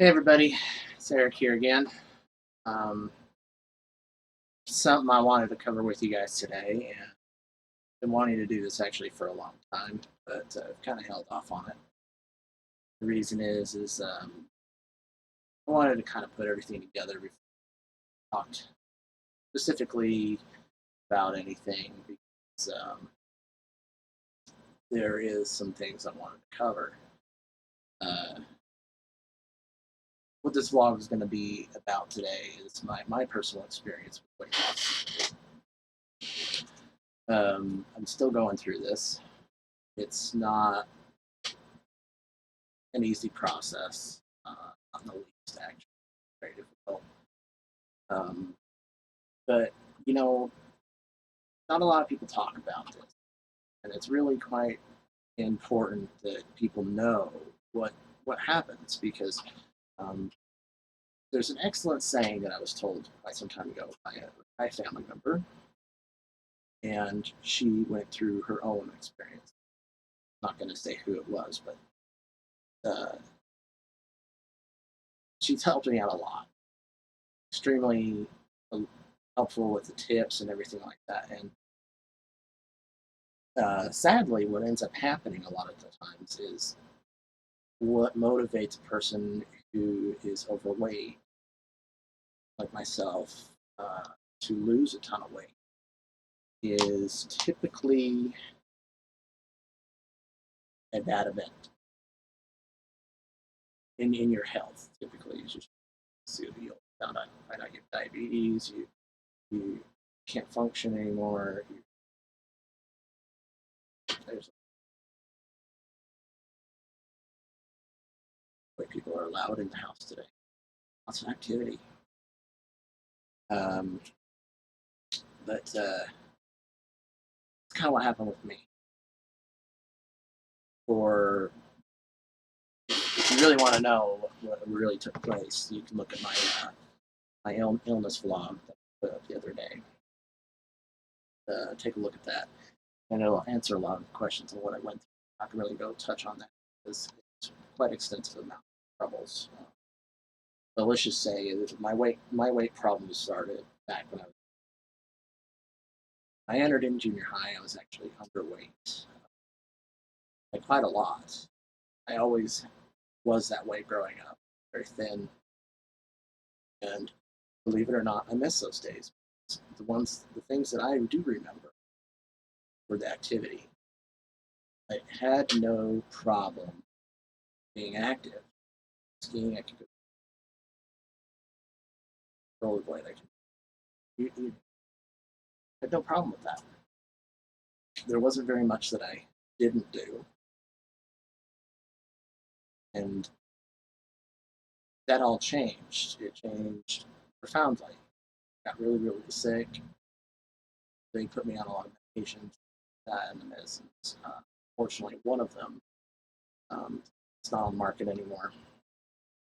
Hey everybody, it's Eric here again. Um, Something I wanted to cover with you guys today, and I've been wanting to do this actually for a long time, but I've kind of held off on it. The reason is I wanted to kind of put everything together before I talked specifically about anything because there is some things I wanted to cover. Uh, what this vlog is going to be about today is my personal experience with weight loss. I'm still going through this. It's not an easy process, not in the least, actually, very difficult. Um, but you know, not a lot of people talk about this, and it's really quite important that people know what what happens because um, there's an excellent saying that I was told quite some time ago by a family member, and she went through her own experience. I'm not going to say who it was, but uh, she's helped me out a lot. Extremely helpful with the tips and everything like that. And sadly, what ends up happening a lot of the times is what motivates a person who is overweight, like myself, to lose a ton of weight is typically a bad event in your health. Typically, you just see you'll find out you have diabetes, you can't function anymore. There's way people are allowed in the house today. Lots of activity. Um, but it's kind of what happened with me. For if you really want to know what really took place, you can look at my illness vlog that I put up the other day. Take a look at that, and it'll answer a lot of questions on what I went through. I can really go touch on that because it's quite extensive amount of troubles. But let's just say that my weight problems started back when I entered in junior high. I was actually underweight, like quite a lot. I always was that way growing up, very thin, and believe it or not, I miss those days. The things that I do remember were the activity. I had no problem being active. Skiing, I could go rollerblade. I had no problem with that. There wasn't very much that I didn't do, and that all changed. It changed profoundly. I got really, really sick. They put me on a lot of medications and the medicines. Fortunately, one of them, it's not on the market anymore.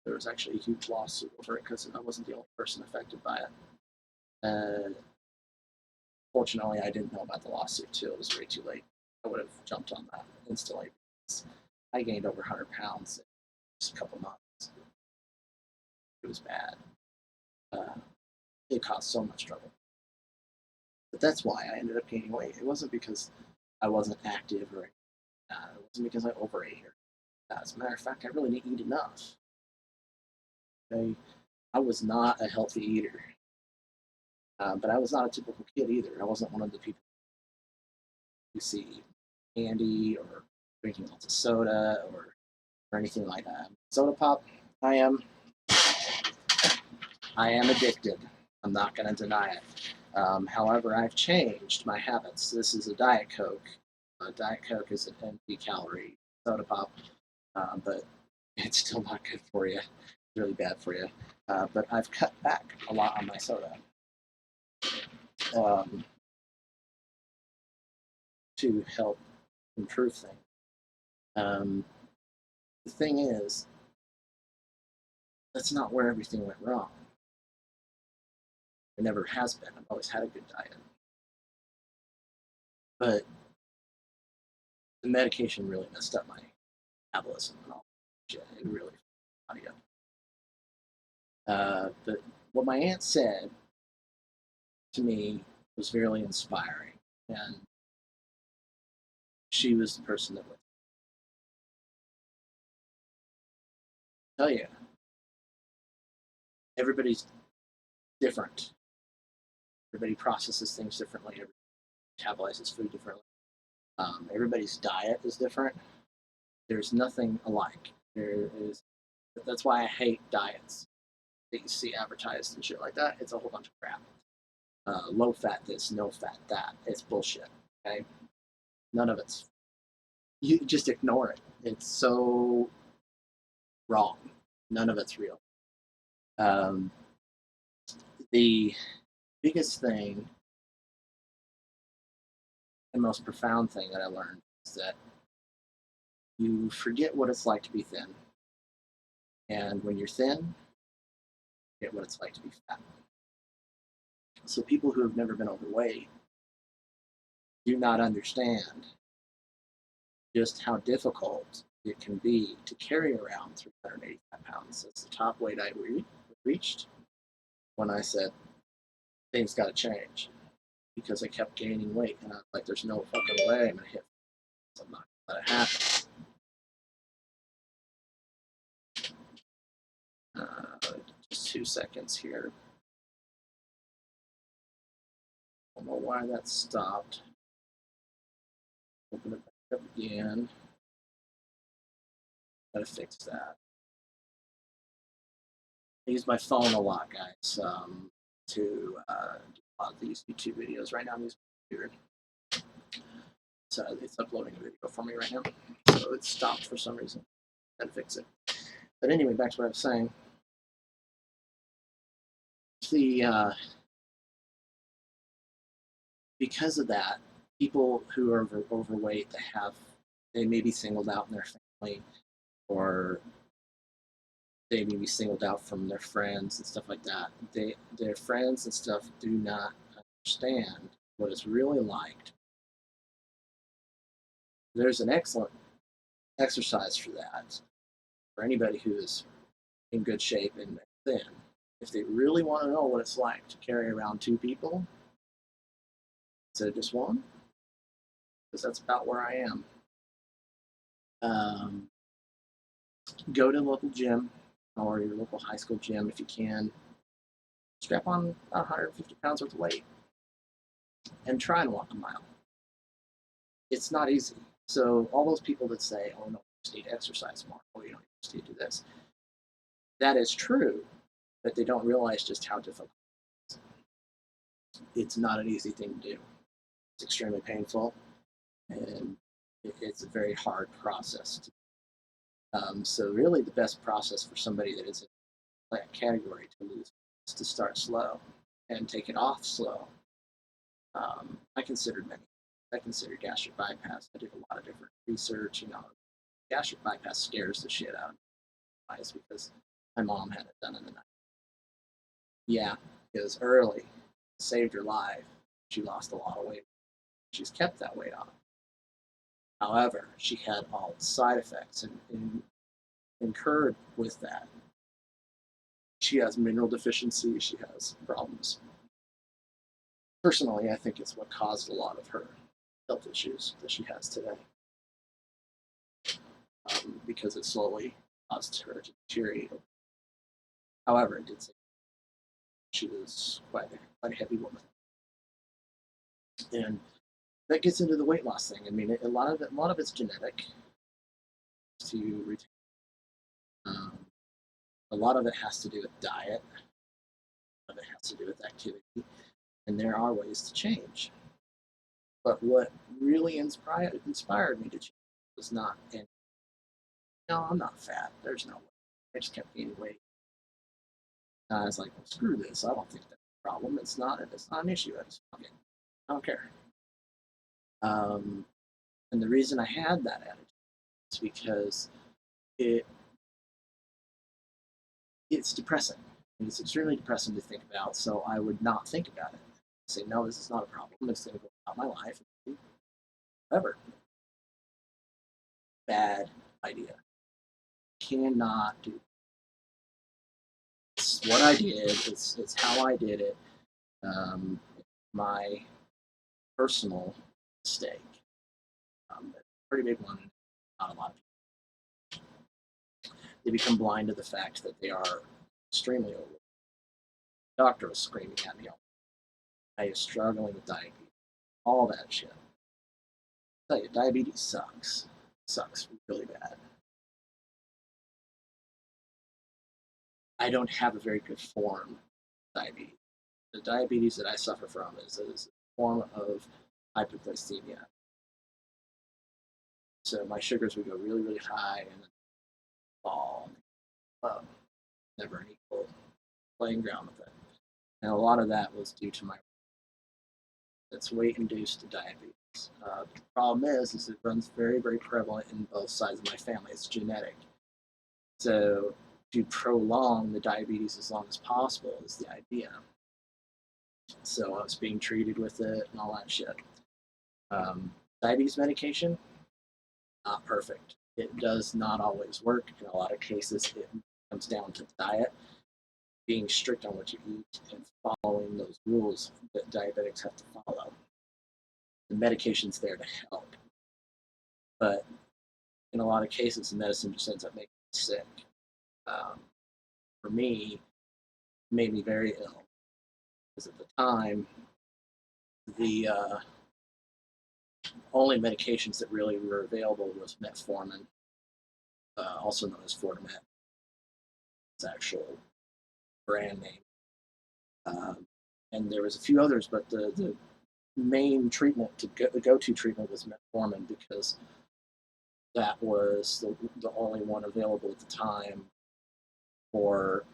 There was actually a huge lawsuit over it because I wasn't the only person affected by it. Uh, Fortunately, I didn't know about the lawsuit too. It was way too late. I would have jumped on that instantly. I gained over 100 pounds in just a couple months. It was bad. Uh, it caused so much trouble. But that's why I ended up gaining weight. It wasn't because I wasn't active or it wasn't because I overate or as a matter of fact, I really didn't eat enough. I was not a healthy eater, but I was not a typical kid either. I wasn't one of the people you see candy or drinking lots of soda or anything like that. Soda pop, I am I am addicted. I'm not going to deny it. However, I've changed my habits. This is a Diet Coke. Diet Coke is an empty calorie soda pop, but it's still not good for you. It's really bad for you. But I've cut back a lot on my soda um, to help improve things. Um, the thing is, that's not where everything went wrong. It never has been. I've always had a good diet. But the medication really messed up my metabolism and all. It really body up. But what my aunt said to me was very inspiring, and she was the person that would tell you everybody's different. Everybody processes things differently. Everybody metabolizes food differently. Everybody's diet is different. There's nothing alike. There is. That's why I hate diets that you see advertised and shit like that. It's a whole bunch of crap. Low fat this, no fat that. It's bullshit. Okay, none of it's. You just ignore it. It's so wrong. None of it's real. Um, the biggest thing and most profound thing that I learned is that you forget what it's like to be thin. And when you're thin, you forget what it's like to be fat. So people who have never been overweight do not understand just how difficult it can be to carry around 385 pounds. That's the top weight I reached when I said things got to change, because I kept gaining weight and I was like, there's no fucking way I'm going to hit. I'm not going to let it happen. Just 2 seconds here. I don't know why that stopped. Open it back up again. Gotta fix that. I use my phone a lot, guys, to do a lot of these YouTube videos. Right now I'm using my computer. So it's uploading a video for me right now. So it stopped for some reason. Gotta fix it. But anyway, back to what I was saying. The because of that, people who are overweight, they may be singled out in their family, or they may be singled out from their friends and stuff like that. Their friends and stuff do not understand what it's really like. There's an excellent exercise for that, for anybody who is in good shape and thin. If they really want to know what it's like to carry around 2 people instead of just one, because that's about where I am. Go to a local gym or your local high school gym if you can. Strap on 150 pounds worth of weight and try and walk a mile. It's not easy. So all those people that say, "Oh no, you just need to exercise more," or you just need to do this, that is true, but they don't realize just how difficult it is. It's not an easy thing to do. It's extremely painful, and it's a very hard process. So really, the best process for somebody that is in that category to lose is to start slow and take it off slow. I considered many. I considered gastric bypass. I did a lot of different research. Gastric bypass scares the shit out of me because my mom had it done in the night. Yeah, it was early. It saved her life. She lost a lot of weight. She's kept that weight off. However, she had all the side effects and incurred with that. She has mineral deficiency. She has problems. Personally, I think it's what caused a lot of her health issues that she has today, because it slowly caused her to deteriorate. However, it did say she was quite a heavy woman, and that gets into the weight loss thing. I mean, a lot of it's genetic to retain. A lot of it has to do with diet. A lot of it has to do with activity, and there are ways to change. But what really inspired me to change was not, and no, I'm not fat. There's no way. I just kept gaining weight. And I was like, well, screw this. I don't think that's a problem. It's not an issue. I don't care. And the reason I had that attitude is because it it's depressing. It's extremely depressing to think about. So I would not think about it. Say, no, this is not a problem. I'm just going to go about my life. Whatever. Bad idea. Cannot do. what I did. It's how I did it. My personal mistake. It's a pretty big one. Not a lot of people. They become blind to the fact that they are extremely overweight. The doctor was screaming at me. I was struggling with diabetes. All that shit. I tell you, diabetes sucks. Sucks really bad. I don't have a very good form of diabetes. The diabetes that I suffer from is a form of hyperglycemia. So my sugars would go really, really high and then fall. Never an equal playing ground with it. And a lot of that was due to my that's weight-induced diabetes. The problem is it runs very, very prevalent in both sides of my family. It's genetic. So to prolong the diabetes as long as possible is the idea. So I was being treated with it and all that shit. Diabetes medication, not perfect. It does not always work. In a lot of cases, it comes down to diet, being strict on what you eat, and following those rules that diabetics have to follow. The medication's there to help. But in a lot of cases, the medicine just ends up making you sick. For me, it made me very ill. Because at the time, the only medications that really were available was metformin, also known as Fortimet. It's actual brand name. And there was a few others, but the main treatment the go-to treatment was metformin because that was the only one available at the time for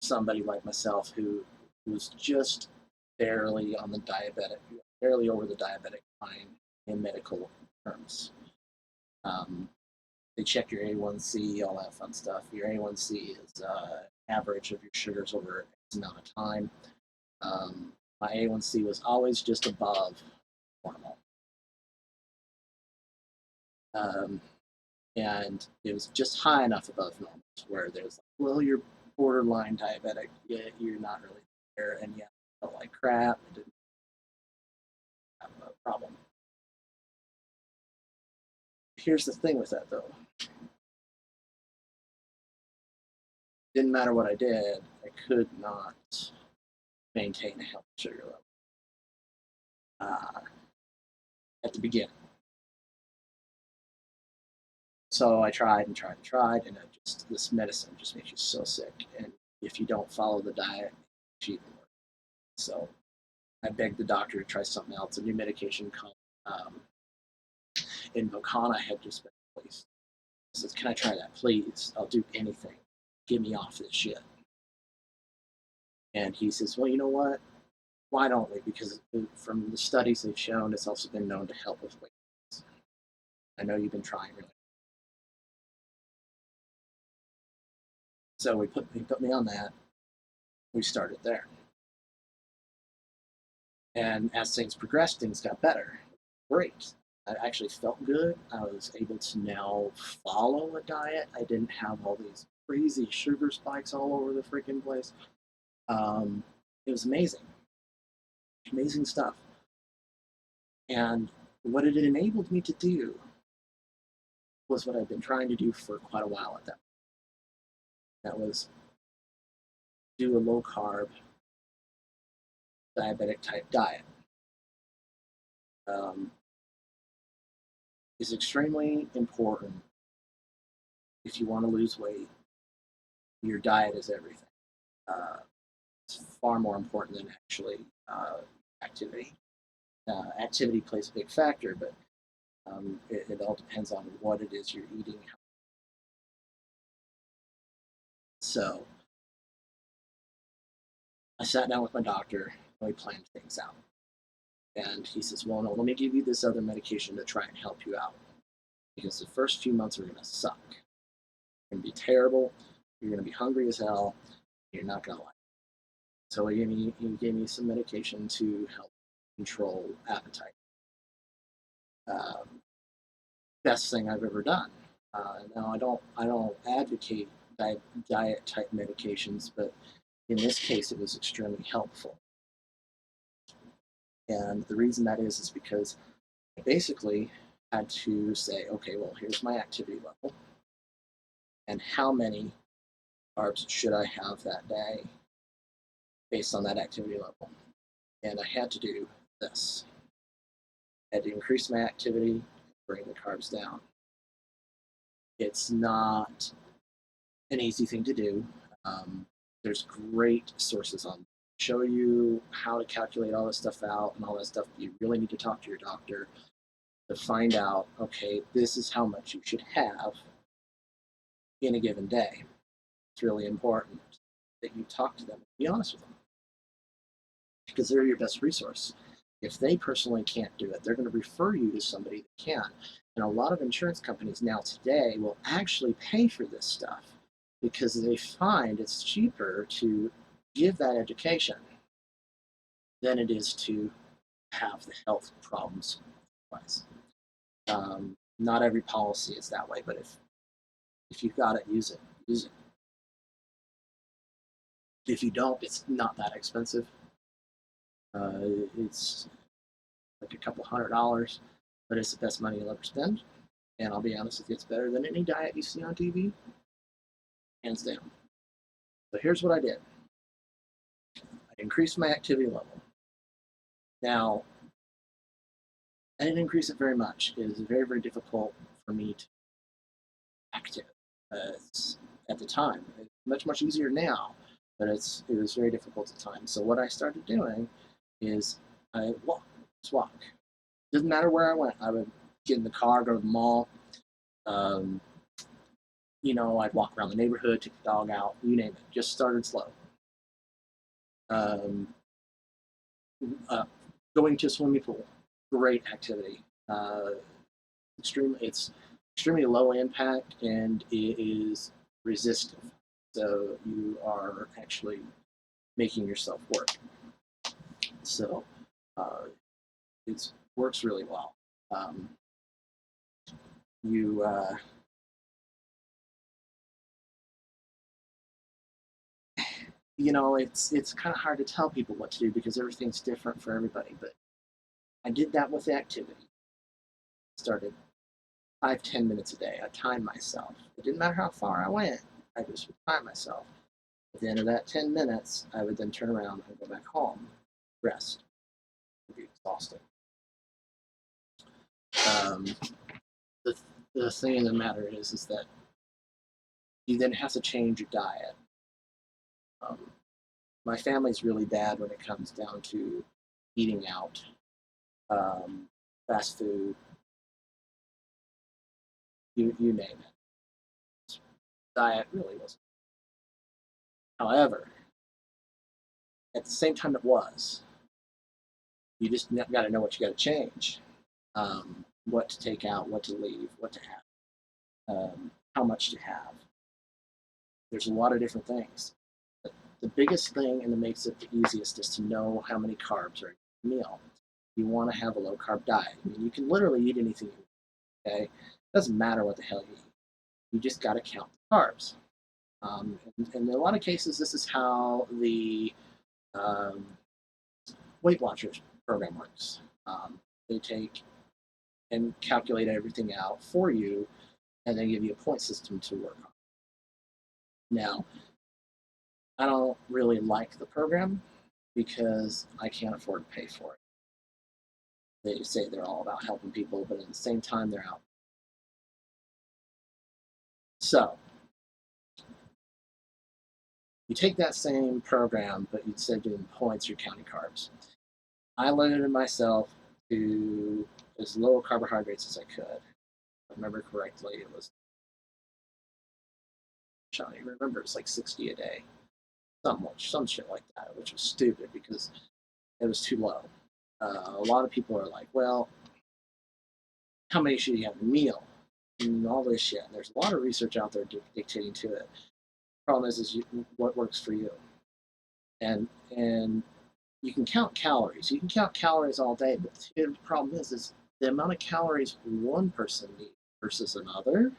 somebody like myself who was just barely on the barely over the diabetic line in medical terms. They check your A1C, all that fun stuff. Your A1C is average of your sugars over X amount of time. My A1C was always just above normal. And it was just high enough above normal where there's like, well, you're borderline diabetic, yet you're not really there, and yet I felt like crap. I didn't have a problem. Here's the thing with that, though. Didn't matter what I did, I could not maintain a healthy sugar level at the beginning. So I tried and tried and tried, and this medicine just makes you so sick. And if you don't follow the diet, it's even worse. So I begged the doctor to try something else. A new medication called Invokana had just been released. I said, "Can I try that, please? I'll do anything. Get me off this shit." And he says, "Well, you know what? Why don't we? Because from the studies they've shown, it's also been known to help with weight loss. I know you've been trying really." So he put me on that. We started there. And as things progressed, things got better. Great. I actually felt good. I was able to now follow a diet. I didn't have all these crazy sugar spikes all over the freaking place. It was amazing. Amazing stuff. And what it enabled me to do was what I've been trying to do for quite a while at that point. That was do a low carb diabetic type diet. Is extremely important if you want to lose weight. Your diet is everything. It's far more important than actually activity. Activity plays a big factor, but it all depends on what it is you're eating. So I sat down with my doctor and we planned things out. And he says, "Well, no, let me give you this other medication to try and help you out. Because the first few months are going to suck. It's going to be terrible. You're going to be hungry as hell. You're not going to like it." So he gave me some medication to help control appetite. Best thing I've ever done. Now I don't advocate diet type medications, but in this case, it was extremely helpful. And the reason that is because I basically had to say, okay, well, here's my activity level, and how many carbs should I have that day based on that activity level. And I had to do this. I had to increase my activity, bring the carbs down. It's not an easy thing to do. There's great sources on show you how to calculate all this stuff out and all that stuff. You really need to talk to your doctor to find out, okay, this is how much you should have in a given day. It's really important that you talk to them and be honest with them, because they're your best resource. If they personally can't do it, they're going to refer you to somebody that can. And a lot of insurance companies now today will actually pay for this stuff because they find it's cheaper to give that education than it is to have the health problems. Not every policy is that way, but if you've got it, use it. Use it. If you don't, it's not that expensive. It's like a couple $100, but it's the best money you'll ever spend. And I'll be honest with you, it's better than any diet you see on TV, hands down. So here's what I did. I increased my activity level. Now, I didn't increase it very much. It is very, very difficult for me to active at the time. It's much, much easier now, but it was very difficult at the time. So what I started doing is I just walk. Doesn't matter where I went. I would get in the car, go to the mall. I'd walk around the neighborhood, take the dog out, you name it. Just started slow. Going to a swimming pool, great activity. It's extremely low impact and it is resistive. So you are actually making yourself work. So it works really well. It's kind of hard to tell people what to do because everything's different for everybody. But I did that with the activity. Started 5-10 minutes a day. I timed myself. It didn't matter how far I went. I just would time myself. At the end of that 10 minutes, I would then turn around and go back home, rest. It would be exhausting. The thing in the matter is that you then have to change your diet. My family's really bad when it comes down to eating out, fast food, you name it. Diet really wasn't. However, at the same time it was, you just got to know what you got to change, what to take out, what to leave, what to have, how much to have. There's a lot of different things. But the biggest thing and that makes it the easiest is to know how many carbs are in a meal. You want to have a low carb diet. I mean, you can literally eat anything you want, okay? It doesn't matter what the hell you eat. You just got to count the carbs. And in a lot of cases, this is how the Weight Watchers program works. They take and calculate everything out for you and then give you a point system to work on. Now, I don't really like the program because I can't afford to pay for it. They say they're all about helping people, but at the same time, they're out. So, you take that same program, but instead of doing points, you're counting carbs. I limited myself to as low carbohydrates as I could. If I remember correctly, it was, I don't even remember, it was like 60 a day. Some shit like that, which was stupid because it was too low. A lot of people are like, well, how many should you have a meal? And all this shit. And there's a lot of research out there dictating to it. The problem is what works for you. And you can count calories. You can count calories all day, but the problem is the amount of calories one person needs versus another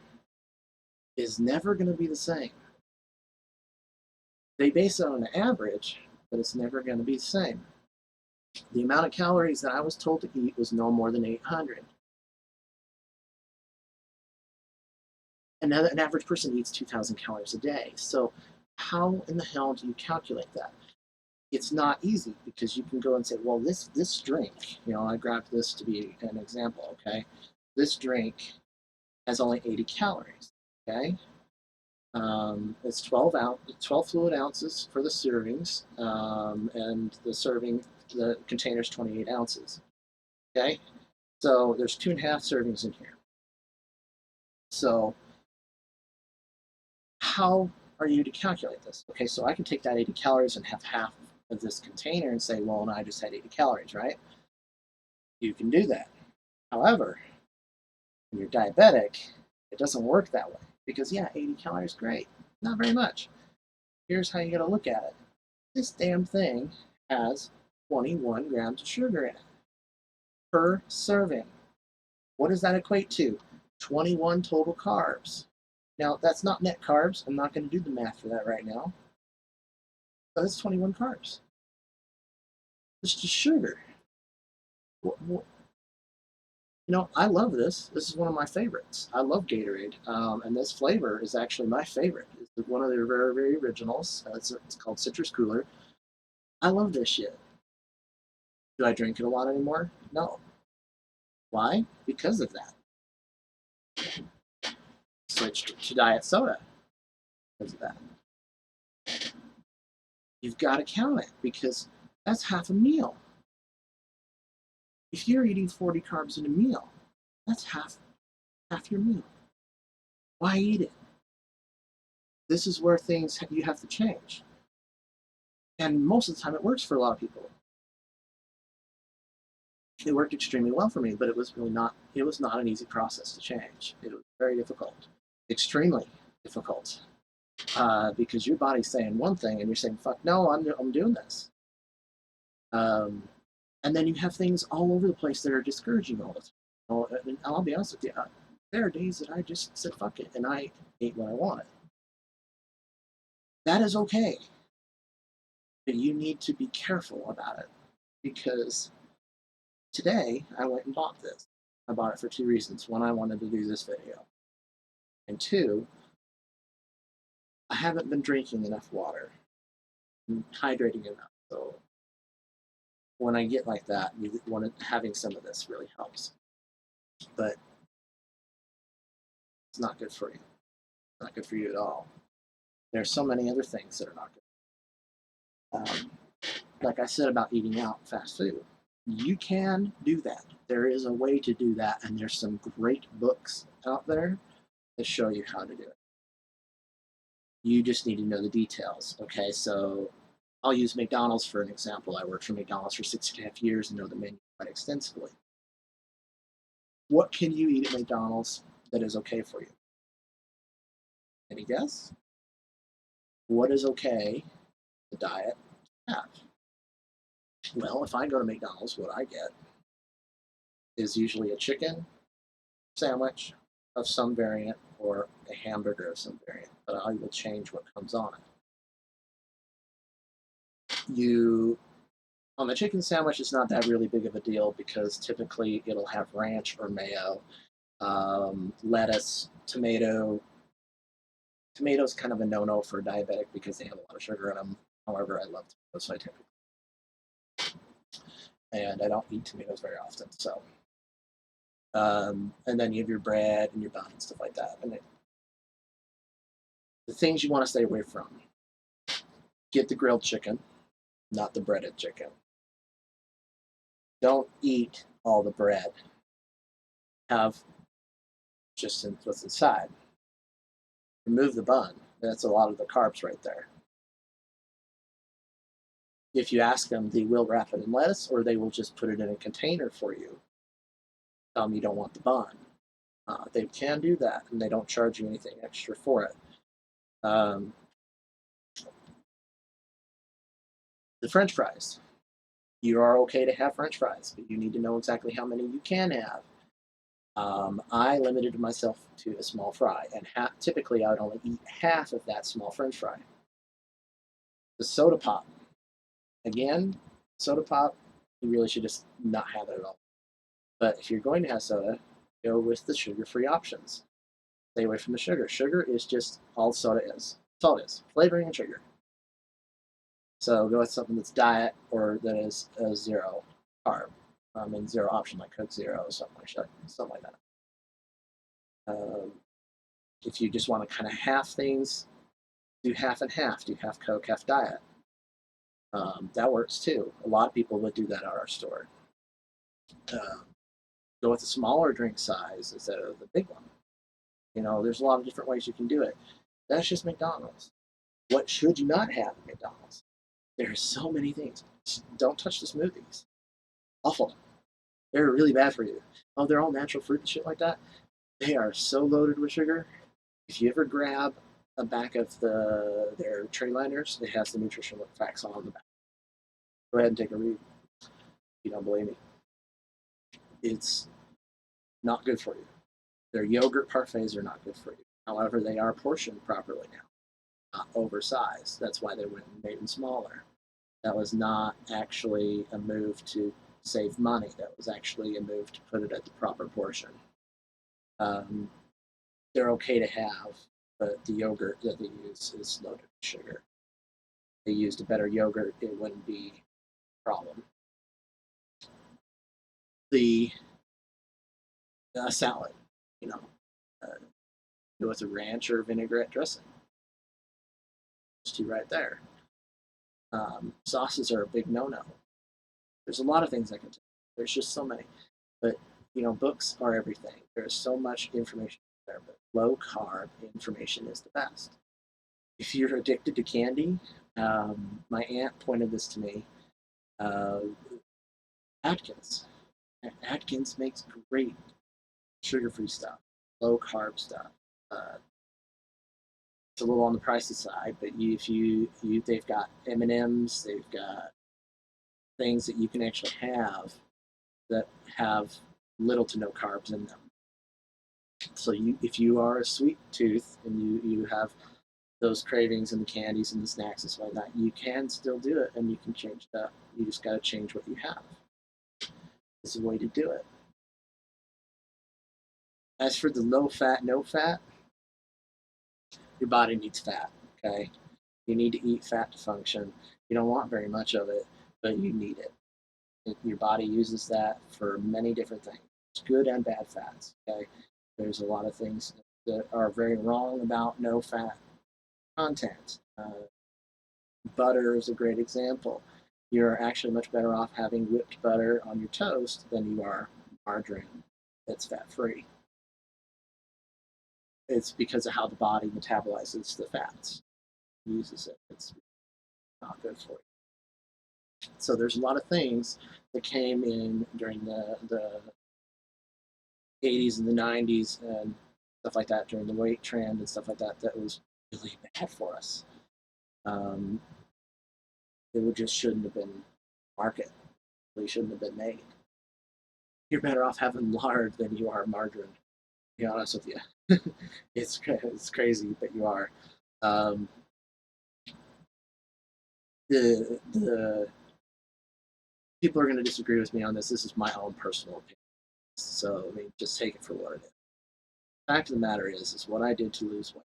is never going to be the same. They base it on an average, but it's never going to be the same. The amount of calories that I was told to eat was no more than 800. An average person eats 2,000 calories a day. So how in the hell do you calculate that? It's not easy because you can go and say, well, this drink, I grabbed this to be an example, okay? This drink has only 80 calories, okay? It's 12 fluid ounces for the servings, and the container is 28 ounces, okay? So there's 2.5 servings in here. So how are you to calculate this? Okay, so I can take that 80 calories and have half of this container and say, well, and I just had 80 calories, right? You can do that. However, when you're diabetic, it doesn't work that way because, yeah, 80 calories, great. Not very much. Here's how you got to look at it. This damn thing has 21 grams of sugar in it per serving. What does that equate to? 21 total carbs. Now, that's not net carbs. I'm not going to do the math for that right now. But it's 21 carbs. It's just sugar. I love this. This is one of my favorites. I love Gatorade, and this flavor is actually my favorite. It's one of their very, very originals. It's called Citrus Cooler. I love this shit. Do I drink it a lot anymore? No. Why? Because of that. Switched to diet soda because of that. You've got to count it because that's half a meal. If you're eating 40 carbs in a meal, that's half your meal. Why eat it? This is where things you have to change. And most of the time it works for a lot of people. It worked extremely well for me, but it was not an easy process to change. It was very difficult, extremely difficult, because your body's saying one thing and you're saying, fuck no, I'm doing this. And then you have things all over the place that are discouraging all the time. And I'll be honest with you, there are days that I just said fuck it and I ate what I wanted. That is okay. But you need to be careful about it because today I went and bought this. I bought it for 2 reasons. One, I wanted to do this video. And 2, I haven't been drinking enough water and hydrating enough. So when I get like that, having some of this really helps. But it's not good for you. It's not good for you at all. There are so many other things that are not good. Like I said about eating out fast food, you can do that. There is a way to do that, and there's some great books out there that show you how to do it. You just need to know the details. Okay, so I'll use McDonald's for an example. I worked for McDonald's for 6.5 years and know the menu quite extensively. What can you eat at McDonald's that is okay for you? Any guess? What is okay the diet to have? Well, if I go to McDonald's, what I get is usually a chicken sandwich of some variant or a hamburger of some variant, but I will change what comes on it. On the chicken sandwich, it's not that really big of a deal because typically it'll have ranch or mayo, lettuce, tomato. Tomatoes kind of a no-no for a diabetic because they have a lot of sugar in them. However, I love tomatoes, so I typically, and I don't eat tomatoes very often. So, and then you have your bread and your bun and stuff like that. And the things you want to stay away from: get the grilled chicken, not the breaded chicken. Don't eat all the bread. Have just what's inside. Remove the bun. That's a lot of the carbs right there. If you ask them, they will wrap it in lettuce or they will just put it in a container for you. Tell them you don't want the bun. They can do that and they don't charge you anything extra for it. The French fries. You are okay to have French fries, but you need to know exactly how many you can have. I limited myself to a small fry, and typically I would only eat half of that small French fry. The soda pop. Again, soda pop, you really should just not have it at all. But if you're going to have soda, go with the sugar-free options. Stay away from the sugar. Sugar is just all soda is. That's all it is. Flavoring and sugar. So go with something that's diet or that is a zero carb. And zero option like Coke Zero or something like that. If you just want to kind of half things, do half and half. Do half Coke, half diet. That works too. A lot of people would do that at our store. Go with a smaller drink size instead of the big one. There's a lot of different ways you can do it. That's just McDonald's. What should you not have at McDonald's? There's so many things. Don't touch the smoothies. Awful. They're really bad for you. Oh, they're all natural fruit and shit like that. They are so loaded with sugar. If you ever grab a back of their tray liners, it has the nutritional facts on the back. Go ahead and take a read. If you don't believe me. It's not good for you. Their yogurt parfaits are not good for you. However, they are portioned properly now, not oversized. That's why they went and made them smaller. That was not actually a move to save money. That was actually a move to put it at the proper portion. They're okay to have, but the yogurt that they use is loaded with sugar. If they used a better yogurt, it wouldn't be a problem. The salad, with a ranch or vinaigrette dressing. Those two right there. Sauces are a big no-no. There's a lot of things I can tell. There's just so many. But, books are everything. There's so much information there, but low carb information is the best. If you're addicted to candy, my aunt pointed this to me. Atkins. Atkins makes great sugar-free stuff, low carb stuff. It's a little on the pricey side, but they've got M&Ms, they've got things that you can actually have that have little to no carbs in them. So if you are a sweet tooth and you have those cravings and the candies and the snacks and stuff like that, you can still do it and you can change it up. You just got to change what you have. This is a way to do it. As for the low fat, no fat, your body needs fat, okay? You need to eat fat to function. You don't want very much of it, but you need it. Your body uses that for many different things. It's good and bad fats, okay? There's a lot of things that are very wrong about no fat content. Butter is a great example. You're actually much better off having whipped butter on your toast than you are margarine that's fat-free. It's because of how the body metabolizes the fats, uses it. It's not good for you. So there's a lot of things that came in during the 80s and the 90s and stuff like that, during the weight trend and stuff like that, that was really bad for us. It just shouldn't have been market. It shouldn't have been made. You're better off having lard than you are margarine, to be honest with you. It's crazy, but you are. The people are going to disagree with me on this. This is my own personal opinion. So, just take it for what it is. The fact of the matter is what I did to lose weight.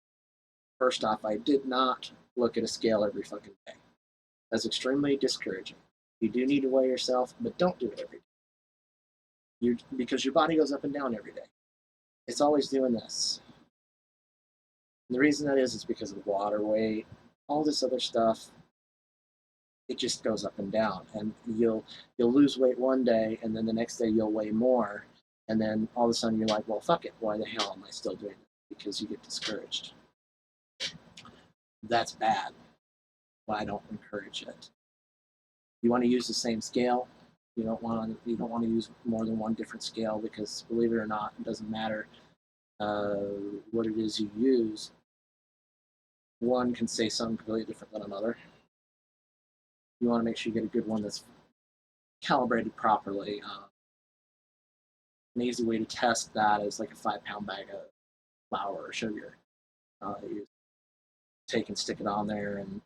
First off, I did not look at a scale every fucking day. That's extremely discouraging. You do need to weigh yourself, but don't do it every day. Because your body goes up and down every day. It's always doing this. And the reason that is because of water weight, all this other stuff. It just goes up and down, and you'll lose weight one day, and then the next day you'll weigh more, and then all of a sudden you're like, well, fuck it, why the hell am I still doing it? Because you get discouraged. That's bad. Why I don't encourage it. You want to use the same scale. You don't want to use more than one different scale, because believe it or not, it doesn't matter what it is you use. One can say something completely different than another. You want to make sure you get a good one that's calibrated properly. An easy way to test that is like a 5-pound bag of flour or sugar. You take and stick it on there, and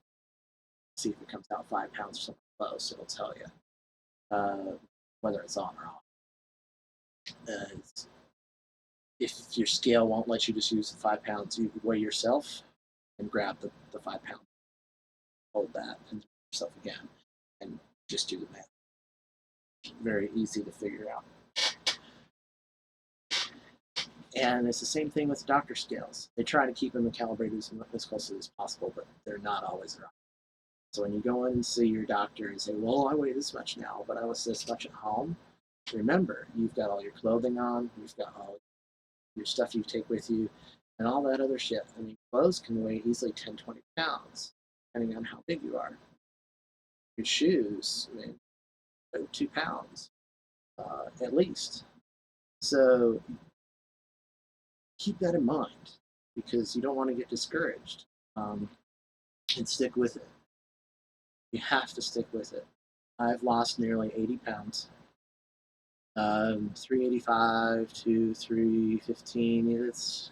See if it comes out 5 pounds or something close. It'll tell you whether it's on or off. If your scale won't let you just use the 5 pounds, you weigh yourself and grab the 5 pound, hold that, and weigh yourself again, and just do the math. Very easy to figure out. And it's the same thing with doctor scales. They try to keep them calibrated as closely as possible, but they're not always right. So when you go in and see your doctor and say, well, I weigh this much now, but I was this much at home, remember, you've got all your clothing on, you've got all your stuff you take with you, and all that other shit. I mean, clothes can weigh easily 10, 20 pounds, depending on how big you are. Your shoes, I mean, 2 pounds, at least. So keep that in mind, because you don't want to get discouraged, and stick with it. You have to stick with it. I've lost nearly 80 pounds. 385 to 315, it's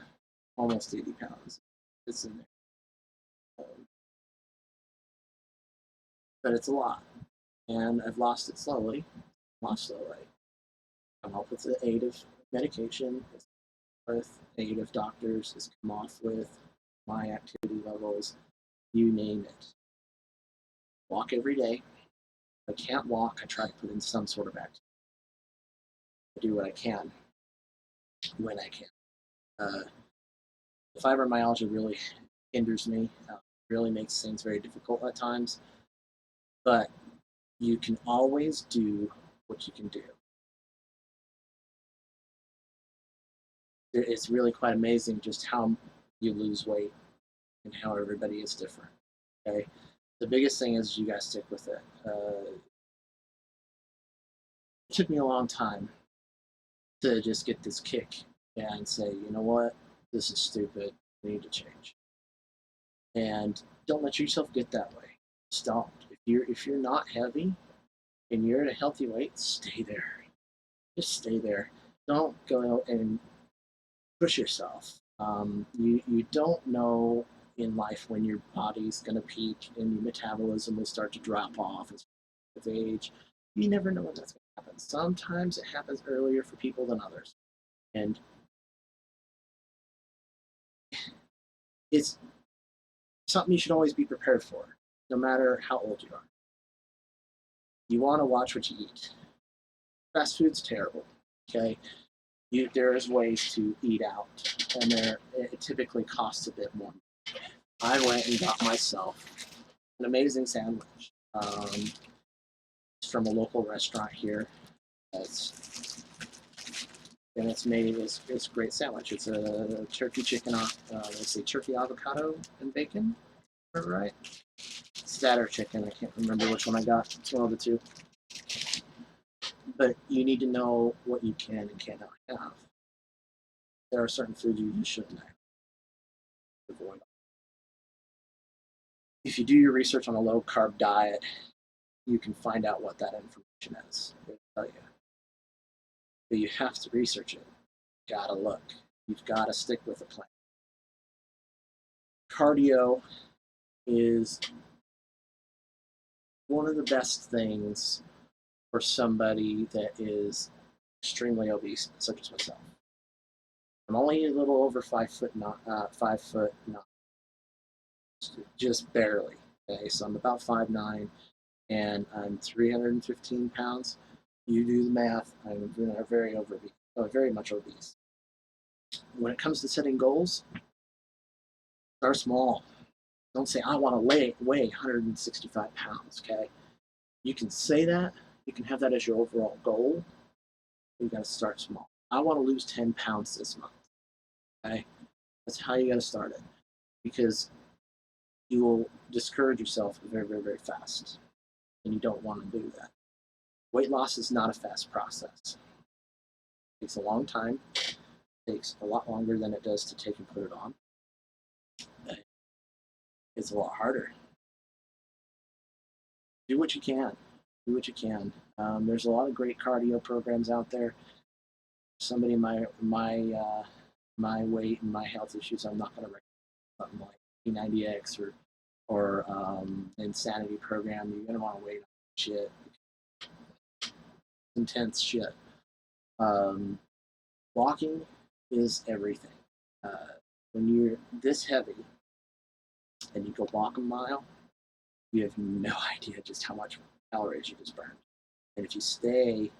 almost 80 pounds. It's in there. But it's a lot. And I've lost it slowly. Lost slowly. Come off with the aid of medication, with aid of doctors, has come off with my activity levels, you name it. Walk every day. If I can't walk, I try to put in some sort of activity. I do what I can when I can. The fibromyalgia really hinders me, really makes things very difficult at times. But you can always do what you can do. It's really quite amazing just how you lose weight and how everybody is different. Okay, the biggest thing is you guys stick with it. It took me a long time to just get this kick and say, you know what, this is stupid. We need to change. And don't let yourself get that way. Just don't. If you're not heavy and you're at a healthy weight, stay there. Just stay there. Don't go out and push yourself. You don't know in life when your body's going to peak and your metabolism will start to drop off with age. You never know when that's going to happen. Sometimes it happens earlier for people than others. And it's something you should always be prepared for, no matter how old you are. You want to watch what you eat. Fast food's terrible, okay? There's ways to eat out, and it typically costs a bit more. I went and got myself an amazing sandwich. It's from a local restaurant here. And it's made it's a great sandwich. It's a turkey chicken, let's say turkey avocado and bacon. Remember right? It's that or chicken. I can't remember which one I got. It's one of the two. But you need to know what you can and cannot have. There are certain foods you shouldn't avoid. If you do your research on a low carb diet, you can find out what that information is. They'll tell you. But you have to research it. You gotta look. You've got to stick with a plan. Cardio is one of the best things for somebody that is extremely obese, such as myself. I'm only a little over 5 foot, not just barely. Okay, so I'm about 5'9", and I'm 315 pounds. You do the math. I'm very much obese. When it comes to setting goals, start small. Don't say I want to weigh 165 pounds. Okay, you can say that. You can have that as your overall goal. You got to start small. I want to lose 10 pounds this month. Okay, that's how you got to start it, because you will discourage yourself very, very, very fast, and you don't want to do that. Weight loss is not a fast process. It takes a long time. It takes a lot longer than it does to take and put it on. It's a lot harder. Do what you can. Do what you can. There's a lot of great cardio programs out there. Somebody my weight and my health issues, I'm not going to recommend something like P90X or or insanity program, you're gonna want to wait on shit, intense shit. Um, Walking is everything. When you're this heavy and you go walk a mile, you have no idea just how much calories you just burned. And if you stay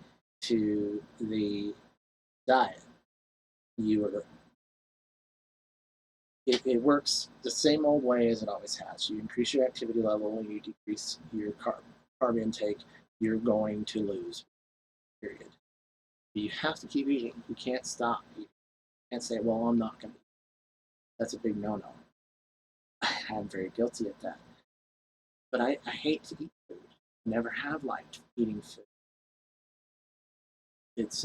to the diet, you are, it works the same old way as it always has. You increase your activity level, you decrease your carb intake, you're going to lose, period. But you have to keep eating. You can't stop eating. You can't say, well, I'm not going to eat. That's a big no-no. I'm very guilty of that. But I hate to eat food. I never have liked eating food. It's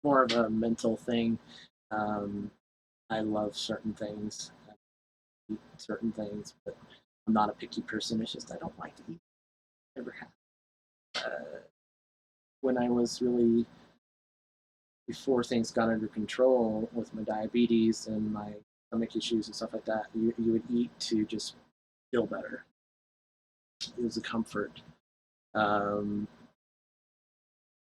more of a mental thing. Um, I love certain things, I eat certain things, but I'm not a picky person. It's just I don't like to eat. Never have. When I was really before things got under control with my diabetes and my stomach issues and stuff like that, you would eat to just feel better. It was a comfort. Um,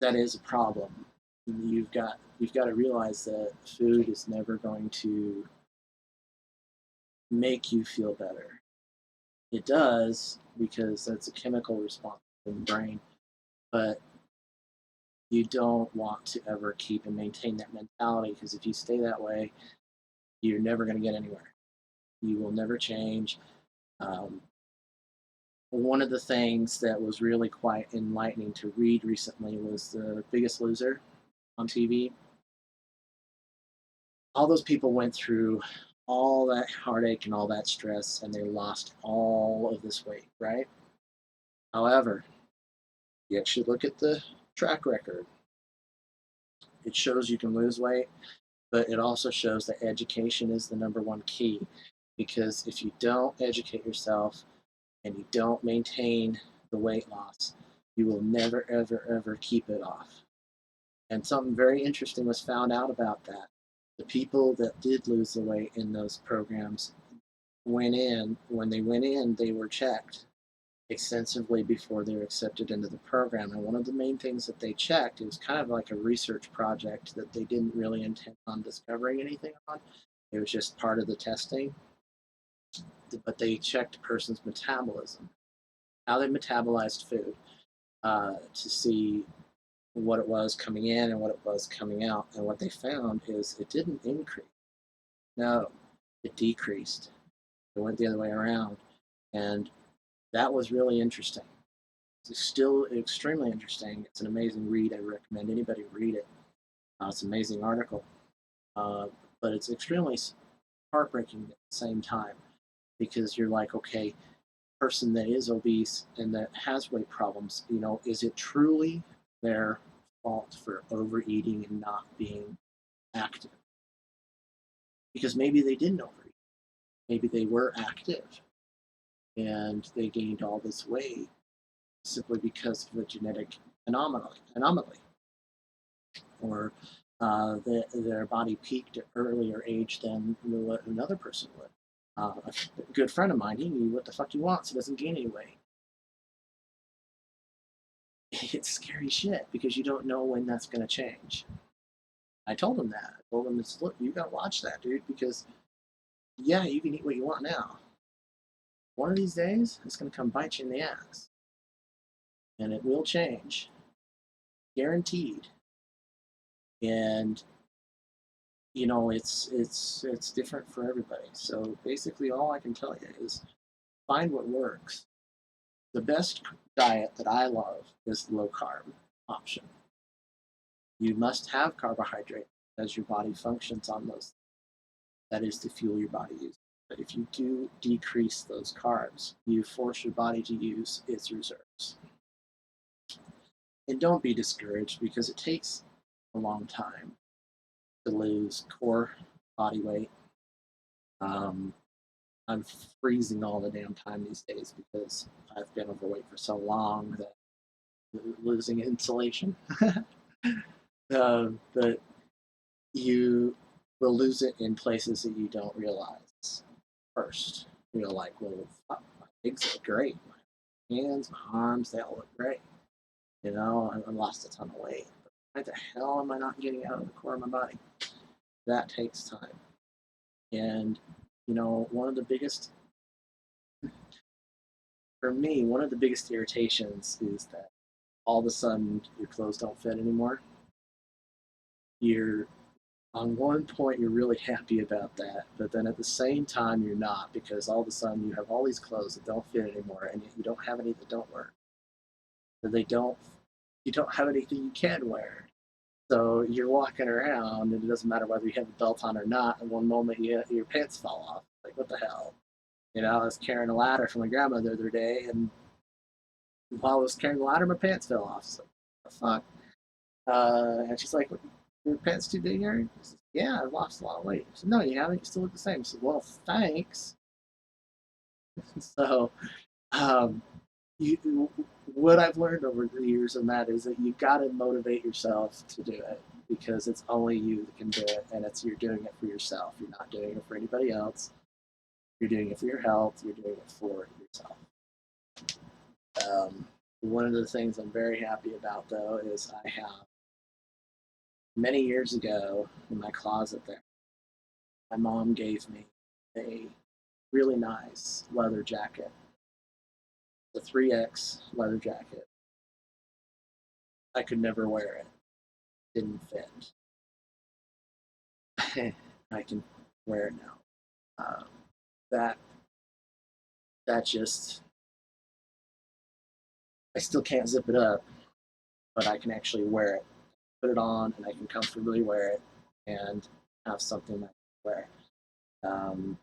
that is a problem. You've got to realize that food is never going to make you feel better. It does because that's a chemical response in the brain, but you don't want to ever keep and maintain that mentality because if you stay that way, you're never going to get anywhere. You will never change. Um, One of the things that was really quite enlightening to read recently was The Biggest Loser on TV. All those people went through all that heartache and all that stress and they lost all of this weight, right? However, you actually look at the track record. It shows you can lose weight, but it also shows that education is the number one key. Because if you don't educate yourself and you don't maintain the weight loss, you will never, ever, ever keep it off. And something very interesting was found out about that. The people that did lose the weight in those programs when they went in, they were checked extensively before they were accepted into the program. And one of the main things that they checked, it was kind of like a research project that they didn't really intend on discovering anything on. It was just part of the testing. But they checked a person's metabolism, how they metabolized food, to see what it was coming in and what it was coming out. And what they found is it didn't increase. No, it decreased. It went the other way around. And that was really interesting. It's still extremely interesting. It's an amazing read. I recommend anybody read it. It's an amazing article, uh, but it's extremely heartbreaking at the same time because you're like, okay, person that is obese and that has weight problems, is it truly their fault for overeating and not being active? Because maybe they didn't overeat. Maybe they were active and they gained all this weight simply because of a genetic anomaly. Or their body peaked at earlier age than what another person would. A good friend of mine, he knew what the fuck he wants. He doesn't gain any weight. It's scary shit because you don't know when that's going to change. I told him that. I told him, look, you got to watch that, dude, because yeah, you can eat what you want now. One of these days, it's going to come bite you in the ass. And it will change. Guaranteed. And it's different for everybody. So basically, all I can tell you is find what works. The best diet that I love is the low carb option. You must have carbohydrate as your body functions on those. That is to fuel your body use. But if you do decrease those carbs, you force your body to use its reserves. And don't be discouraged because it takes a long time to lose core body weight. I'm freezing all the damn time these days because I've been overweight for so long that losing insulation. But you will lose it in places that you don't realize first. You're like, well, fuck, my legs look great. My hands, my arms, they all look great. You know, I lost a ton of weight. But why the hell am I not getting out of the core of my body? That takes time. And, you know, for me, one of the biggest irritations is that all of a sudden your clothes don't fit anymore. You're on one point you're really happy about that, but then at the same time you're not, because all of a sudden you have all these clothes that don't fit anymore, and you don't have any that don't work. That they don't, you don't have anything you can wear. So you're walking around, and it doesn't matter whether you have a belt on or not. And one moment your pants fall off. Like what the hell? You know, I was carrying a ladder for my grandma the other day, and while I was carrying the ladder, my pants fell off. So what the fuck? And she's like, "Your pants too big, Aaron?" I said, "Yeah, I've lost a lot of weight." She said, "No, you haven't. You still look the same." I said, "Well, thanks." So, um, what I've learned over the years on that is that you got to motivate yourself to do it, because it's only you that can do it, and you're doing it for yourself. You're not doing it for anybody else. You're doing it for your health. You're doing it for yourself. One of the things I'm very happy about, though, is I have many years ago in my closet there, my mom gave me a really nice leather jacket, the 3X leather jacket. I could never wear it. Didn't fit. I can wear it now. That that just, I still can't zip it up, but I can actually wear it, put it on, and I can comfortably wear it and have something that I can wear. Um,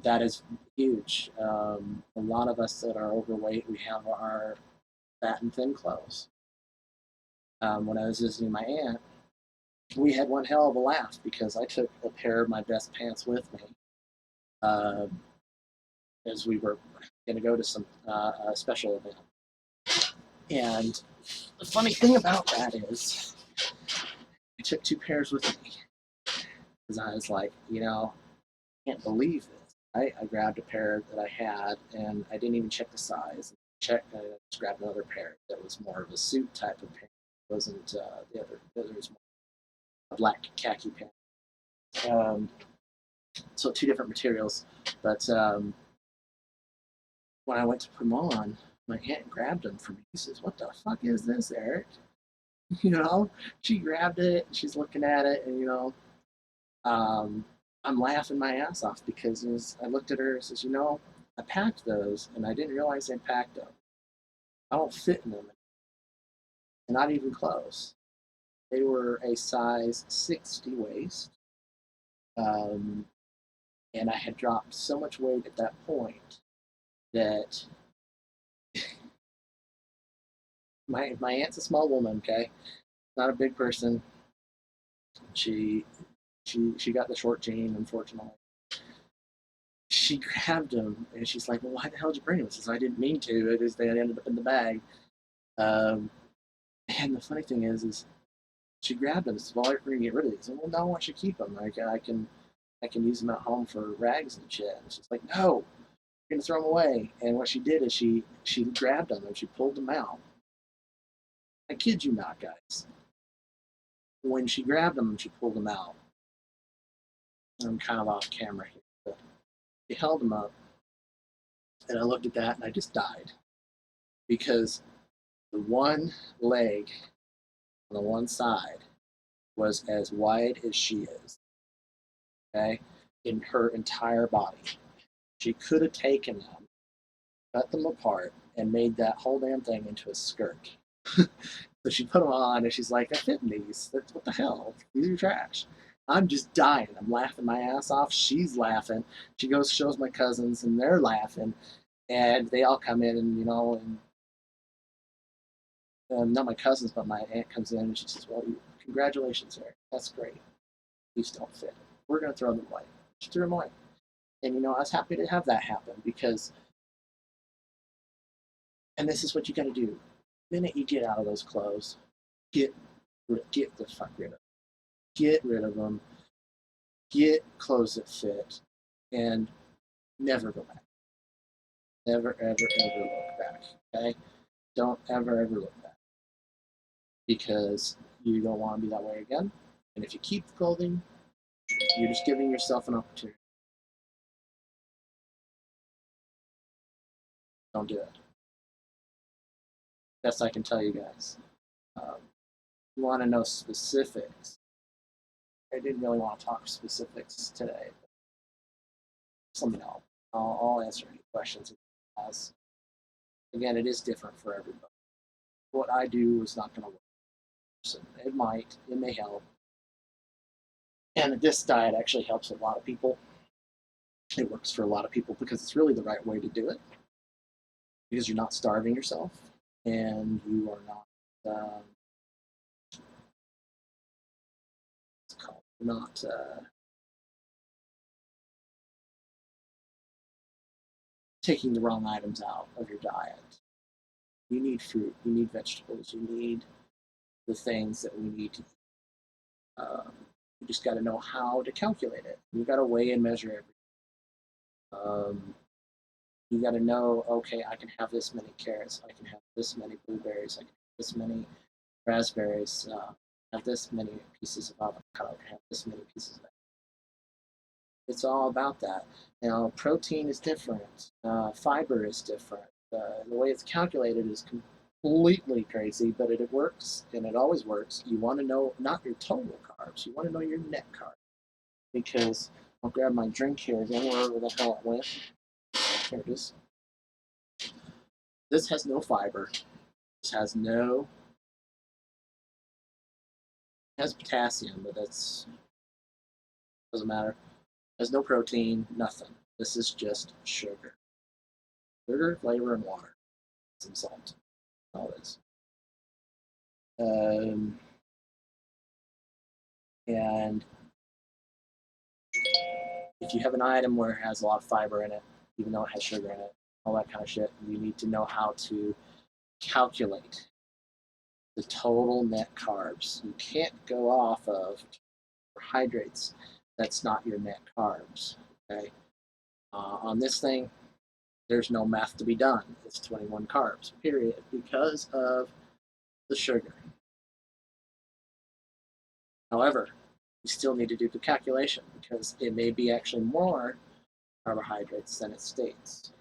that is huge. A lot of us that are overweight, we have our fat and thin clothes. When I was visiting my aunt, we had one hell of a laugh because I took a pair of my best pants with me, uh, as we were going to go to some a special event. And the funny thing about that is, I took two pairs with me because I was like, you know, I can't believe this. I grabbed a pair that I had, and I didn't even check the size. I just grabbed another pair that was more of a suit type of pant. It wasn't the other was more a black khaki pant. Um, so two different materials, but when I went to put them on, my aunt grabbed them for me. She says, "What the fuck is this, Eric?" You know, she grabbed it, she's looking at it, and um, I'm laughing my ass off because I looked at her and says, I packed those and I didn't realize I packed them. I don't fit in them, and not even close. They were a size 60 waist, um, and I had dropped so much weight at that point that my aunt's a small woman, okay, not a big person. She she got the short gene, unfortunately. She grabbed them and she's like, "Well, why the hell did you bring them?" She says, "I didn't mean to. It is they ended up in the bag." Um, and the funny thing is she grabbed them and said, "Well, we're gonna get rid of these." And, "Well, no, I want you to keep them. Like I can use them at home for rags and shit." And she's like, "No, you're gonna throw them away." And what she did is she grabbed them and she pulled them out. I kid you not, guys. When she grabbed them and she pulled them out, I'm kind of off camera here, but she held them up, and I looked at that and I just died because the one leg on the one side was as wide as she is, okay, in her entire body. She could have taken them, cut them apart, and made that whole damn thing into a skirt. So she put them on, and she's like, "I fit in these. What the hell? These are trash." I'm just dying. I'm laughing my ass off. She's laughing. She goes, shows my cousins, and they're laughing. And they all come in, and not my cousins, but my aunt comes in, and she says, "Well, congratulations, Eric. That's great. These don't fit. We're going to throw them away." She threw them away. And, I was happy to have that happen because, and this is what you got to do. The minute you get out of those clothes, get the fuck rid of them. Get rid of them. get clothes that fit, and never go back. Never, ever, ever look back. Okay? Don't ever, ever look back because you don't want to be that way again. And if you keep the clothing, you're just giving yourself an opportunity. Don't do it. Best I can tell you guys. You want to know specifics. I didn't really want to talk specifics today. But something else. I'll answer any questions it has. Again, it is different for everybody. What I do is not going to work. So it might, it may help. And this diet actually helps a lot of people. It works for a lot of people because it's really the right way to do it. Because you're not starving yourself and you are not taking the wrong items out of your diet. You need fruit, you need vegetables, you need the things that we need to eat. You just got to know how to calculate it. You got to weigh and measure everything. You got to know, okay, I can have this many carrots, I can have this many blueberries, I can have this many raspberries, have this many pieces of avocado, I can have this many pieces of that. It's all about that. Now, protein is different, fiber is different. The way it's calculated is completely crazy, but it works, and it always works. You want to know not your total carbs, you want to know your net carbs. Because I'll grab my drink here again, wherever the hell it went. Here it is. This has no fiber. This has no. It has potassium, but that's doesn't matter. It has no protein, nothing. This is just sugar. Sugar, flavor, and water. Some salt. All this. And if you have an item where it has a lot of fiber in it, even though it has sugar in it, all that kind of shit, you need to know how to calculate the total net carbs. You can't go off of carbohydrates. That's not your net carbs. Okay. On this thing, there's no math to be done. It's 21 carbs, period, because of the sugar. However, you still need to do the calculation because it may be actually more carbohydrates than it states.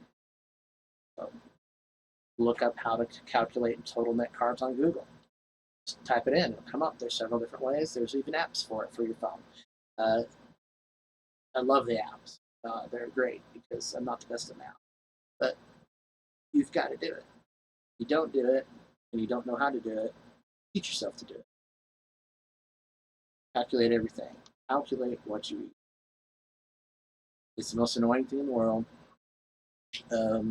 So look up how to calculate total net carbs on Google. Just type it in, it'll come up. There's several different ways. There's even apps for it for your phone. I love the apps. They're great because I'm not the best at math. But you've got to do it. If you don't do it and you don't know how to do it, teach yourself to do it. Calculate everything. Calculate what you eat. It's the most annoying thing in the world.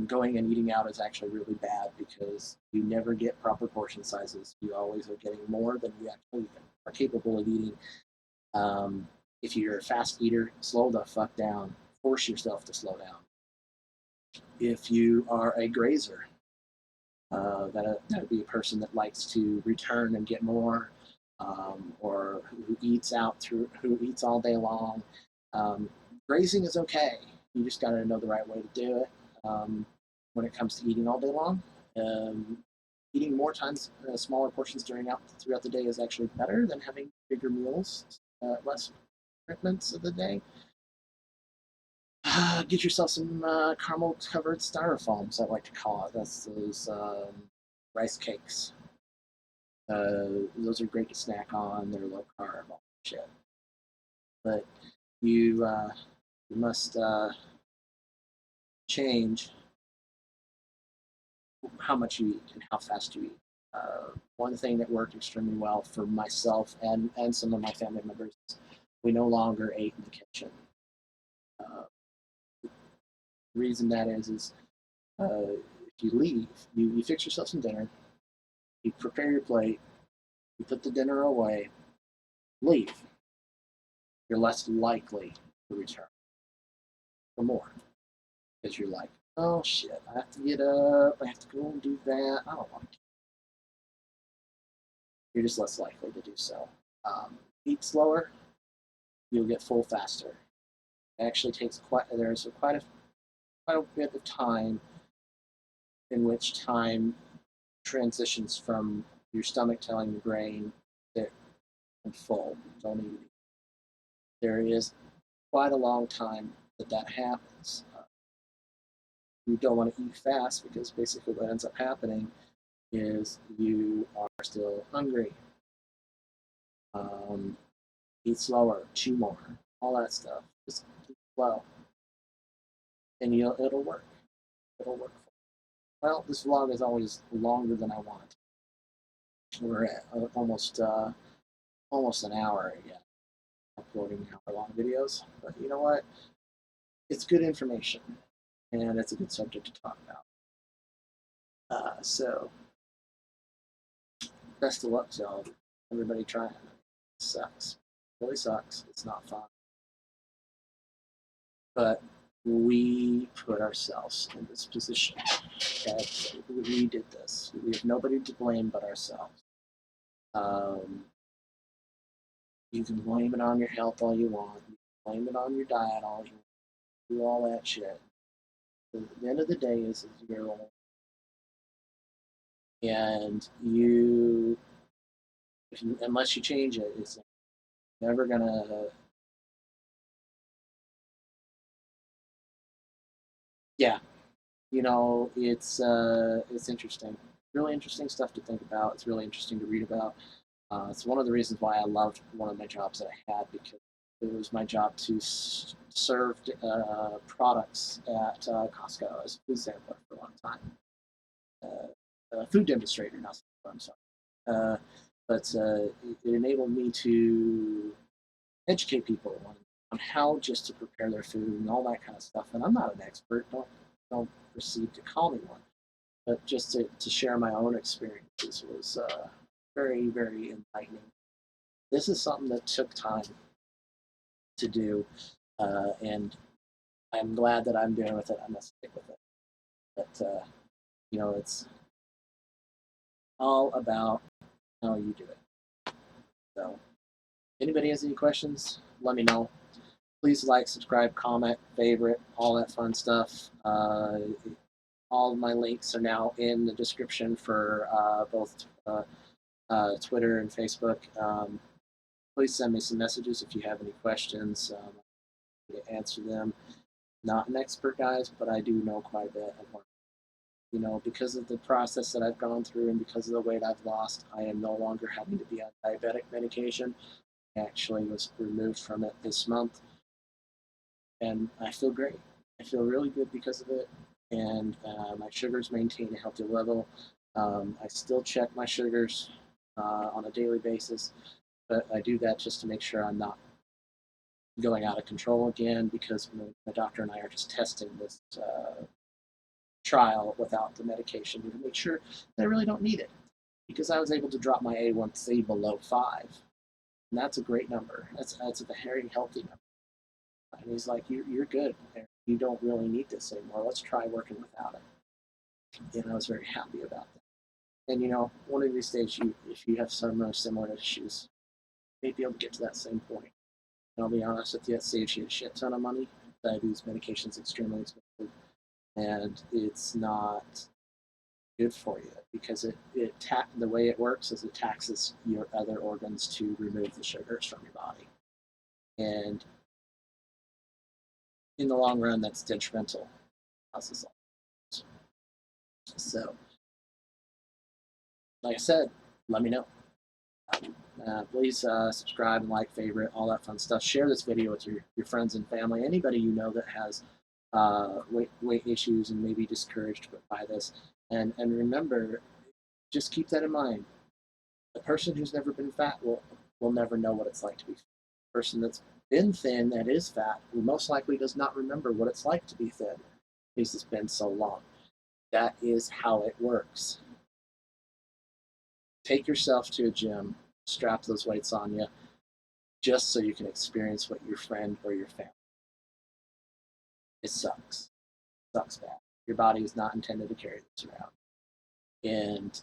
Going and eating out is actually really bad because you never get proper portion sizes. You always are getting more than you actually are capable of eating. If you're a fast eater, slow the fuck down. Force yourself to slow down. If you are a grazer, that'd be a person that likes to return and get more, or who eats who eats all day long. Grazing is okay. You just got to know the right way to do it. When it comes to eating all day long, eating more times, smaller portions throughout the day is actually better than having bigger meals, less treatments of the day. Get yourself some caramel covered styrofoams, I like to call it. That's those rice cakes. Those are great to snack on. They're low carb, all that shit. But you must change how much you eat and how fast you eat. One thing that worked extremely well for myself and some of my family members is we no longer ate in the kitchen. The reason that is if you leave, you fix yourself some dinner, you prepare your plate, you put the dinner away, leave. You're less likely to return for more because you're like, oh shit, I have to get up, I have to go and do that. I don't want to. You're just less likely to do so. Eat slower, you'll get full faster. It actually takes quite a bit of time in which time transitions from your stomach telling your brain that I'm full, don't eat. There is quite a long time that happens. You don't want to eat fast because basically what ends up happening is you are still hungry. Eat slower, chew more, all that stuff. Just keep slow, and it'll work. It'll work. Well, this vlog is always longer than I want. We're at almost an hour again, uploading hour-long videos. But you know what? It's good information, and it's a good subject to talk about. So, best of luck to all everybody trying. It sucks. It really sucks. It's not fun. But we put ourselves in this position. Okay? We did this. We have nobody to blame but ourselves. You can blame it on your health all you want. You can blame it on your diet all you want. Do all that shit. But at the end of the day, is you're old. And unless you change it, it's never gonna. Yeah, it's interesting. Really interesting stuff to think about. It's really interesting to read about. It's one of the reasons why I loved one of my jobs that I had, because it was my job to serve products at Costco as a food sampler for a long time. Food demonstrator, not sampler, I'm sorry. But it enabled me to educate people on how just to prepare their food and all that kind of stuff. And I'm not an expert. Don't proceed to call me one. But just to share my own experiences was very, very enlightening. This is something that took time to do, and I'm glad that I'm doing with it. I'm gonna stick with it. But it's all about how you do it. So, anybody has any questions? Let me know. Please like, subscribe, comment, favorite, all that fun stuff. All of my links are now in the description for both Twitter and Facebook. Please send me some messages if you have any questions. To answer them. Not an expert, guys, but I do know quite a bit of work. Because of the process that I've gone through and because of the weight I've lost, I am no longer having to be on diabetic medication. I actually was removed from it this month, and I feel great. I feel really good because of it, and my sugars maintain a healthy level. I still check my sugars on a daily basis, but I do that just to make sure I'm not going out of control again, because my doctor and I are just testing this trial without the medication to make sure that I really don't need it, because I was able to drop my A1C below 5, and that's a great number. That's a very healthy number. And he's like, you're good. You don't really need this anymore. Let's try working without it. And I was very happy about that. And one of these days, if you have some similar issues, you may be able to get to that same point. And I'll be honest with you, it saves you a shit ton of money. Diabetes medication's extremely expensive, and it's not good for you, because the way it works is it taxes your other organs to remove the sugars from your body, and in the long run, that's detrimental. So, like I said, let me know. Please subscribe and like, favorite, all that fun stuff. Share this video with your friends and family, anybody you know that has weight issues and maybe discouraged by this. And remember, just keep that in mind. The person who's never been fat will never know what it's like to be fat. The person that's been thin, that is fat, who most likely does not remember what it's like to be thin, because it's been so long. That is how it works. Take yourself to a gym, strap those weights on you, just so you can experience what your friend or your family. It sucks. It sucks bad. Your body is not intended to carry this around. And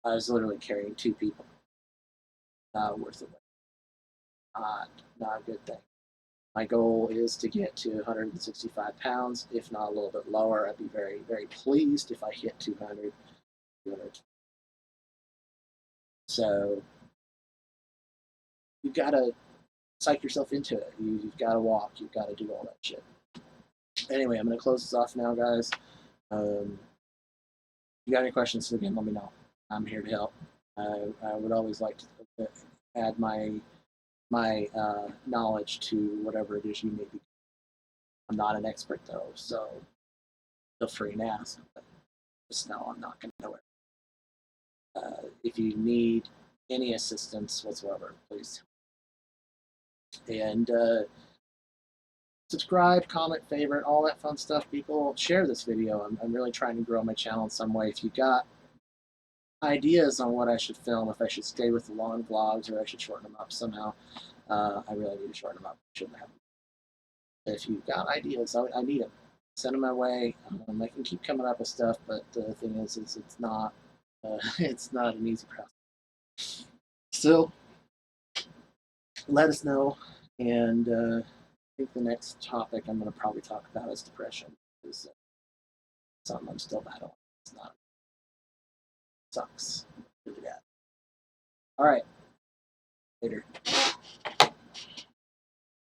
I was literally carrying 2 people worth of weight. not a good thing. My goal is to get to 165 pounds, if not a little bit lower. I'd be very, very pleased if I hit 200. So you've got to psych yourself into it. You've got to walk. You've got to do all that shit. Anyway, I'm going to close this off now, guys. If you got any questions, again, let me know. I'm here to help. I would always like to add my knowledge to whatever it is you may be. I'm not an expert though, so feel free and ask. But just know I'm not going to know it. If you need any assistance whatsoever, please. And subscribe, comment, favorite, all that fun stuff. People, share this video. I'm really trying to grow my channel in some way. If you got ideas on what I should film, if I should stay with the long vlogs or I should shorten them up somehow, I really need to shorten them up. I shouldn't have them. If you've got ideas, I need them. Send them my way. I can keep coming up with stuff, but the thing is it's not it's not an easy process. So let us know, and I think the next topic I'm going to probably talk about is depression. Is something I'm still battling. It's not sucks. Really bad. All right. Later.